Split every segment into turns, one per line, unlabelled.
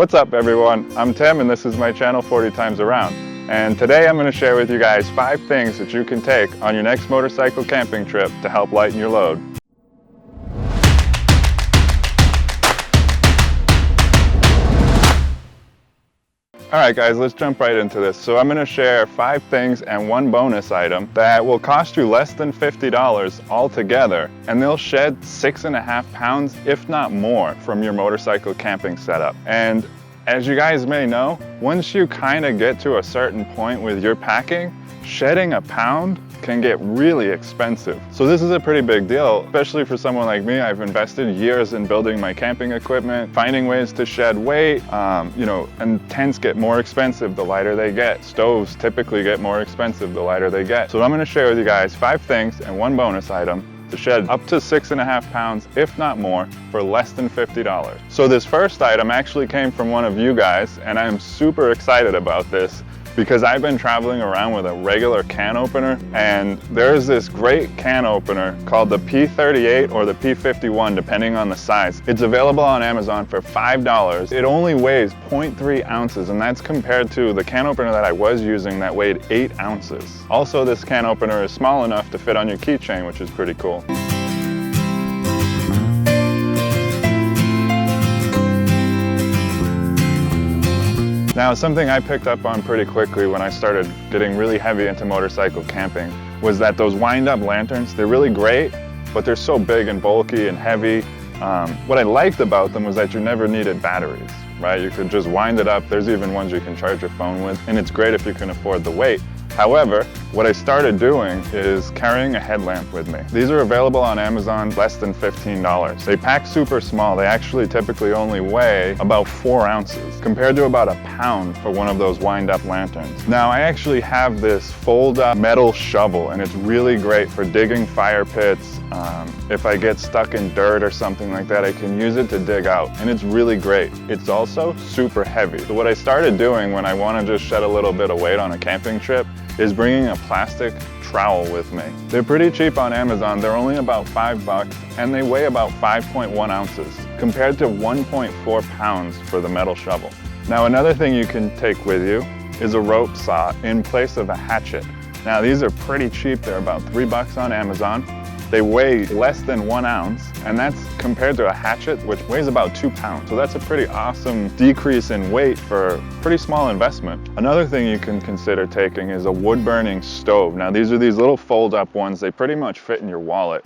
What's up everyone, I'm Tim and this is my channel 40 Times Around. And today I'm going to share with you guys 5 things that you can take on your next motorcycle camping trip to help lighten your load. Alright guys, let's jump right into this. So I'm going to share 5 things and 1 bonus item that will cost you less than $50 altogether, and they'll shed 6.5 pounds, if not more, from your motorcycle camping setup. And as you guys may know, once you kind of get to a certain point with your packing, shedding a pound can get really expensive. So this is a pretty big deal, especially for someone like me. I've invested years in building my camping equipment, finding ways to shed weight, and tents get more expensive the lighter they get. Stoves typically get more expensive the lighter they get. So I'm going to share with you guys 5 things and 1 bonus item to shed up to 6.5 pounds, if not more, for less than $50. So this first item actually came from one of you guys, and I am super excited about this because I've been traveling around with a regular can opener, and there's this great can opener called the P38 or the P51 depending on the size. It's available on Amazon for $5. It only weighs 0.3 ounces, and that's compared to the can opener that I was using that weighed 8 ounces. Also, this can opener is small enough to fit on your keychain, which is pretty cool. Now, something I picked up on pretty quickly when I started getting really heavy into motorcycle camping was that those wind-up lanterns, they're really great, but they're so big and bulky and heavy. What I liked about them was that you never needed batteries, right? You could just wind it up. There's even ones you can charge your phone with, and it's great if you can afford the weight. However, what I started doing is carrying a headlamp with me. These are available on Amazon less than $15. They pack super small. They actually typically only weigh about 4 ounces compared to about a pound for one of those wind-up lanterns. Now, I actually have this fold-up metal shovel, and it's really great for digging fire pits. If I get stuck in dirt or something like that, I can use it to dig out, and it's really great. It's also super heavy. So what I started doing when I want to just shed a little bit of weight on a camping trip is bringing a plastic trowel with me. They're pretty cheap on Amazon. They're only about $5 and they weigh about 5.1 ounces compared to 1.4 pounds for the metal shovel. Now, another thing you can take with you is a rope saw in place of a hatchet. Now, these are pretty cheap. They're about $3 on Amazon. They weigh less than 1 ounce, and that's compared to a hatchet, which weighs about 2 pounds. So that's a pretty awesome decrease in weight for a pretty small investment. Another thing you can consider taking is a wood-burning stove. Now, these are these little fold-up ones. They pretty much fit in your wallet.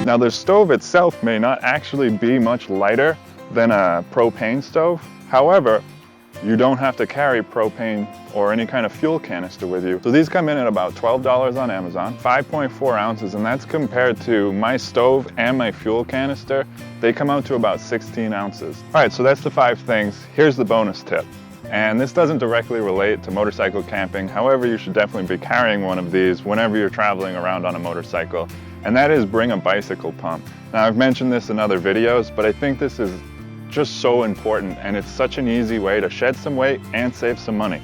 Now, the stove itself may not actually be much lighter than a propane stove. However, you don't have to carry propane or any kind of fuel canister with you. So these come in at about $12 on Amazon, 5.4 ounces, and that's compared to my stove and my fuel canister. They come out to about 16 ounces. All right, so that's the 5 things. Here's the bonus tip. And this doesn't directly relate to motorcycle camping. However, you should definitely be carrying one of these whenever you're traveling around on a motorcycle. And that is bring a bicycle pump. Now, I've mentioned this in other videos, but I think this is just so important, and it's such an easy way to shed some weight and save some money.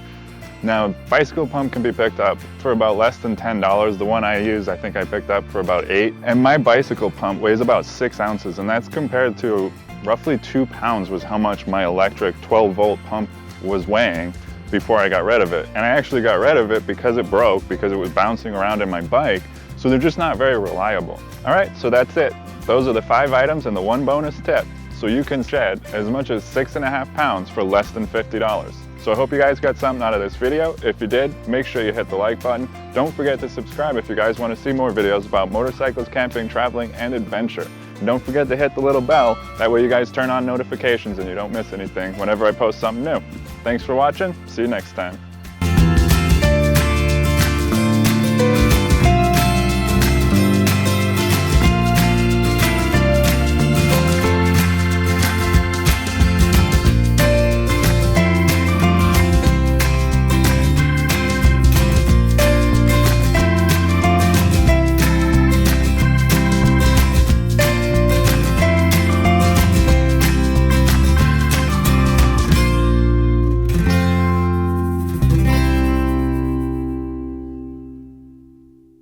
Now, bicycle pump can be picked up for about less than $10. The one I use, I think I picked up for about $8. And my bicycle pump weighs about 6 ounces, and that's compared to roughly 2 pounds was how much my electric 12-volt pump was weighing before I got rid of it. And I actually got rid of it because it broke, because it was bouncing around in my bike, so they're just not very reliable. All right, so that's it. Those are the 5 items and the 1 bonus tip. So you can shed as much as 6.5 pounds for less than $50. So I hope you guys got something out of this video. If you did, make sure you hit the like button. Don't forget to subscribe if you guys want to see more videos about motorcycles, camping, traveling, and adventure. And don't forget to hit the little bell. That way you guys turn on notifications and you don't miss anything whenever I post something new. Thanks for watching. See you next time.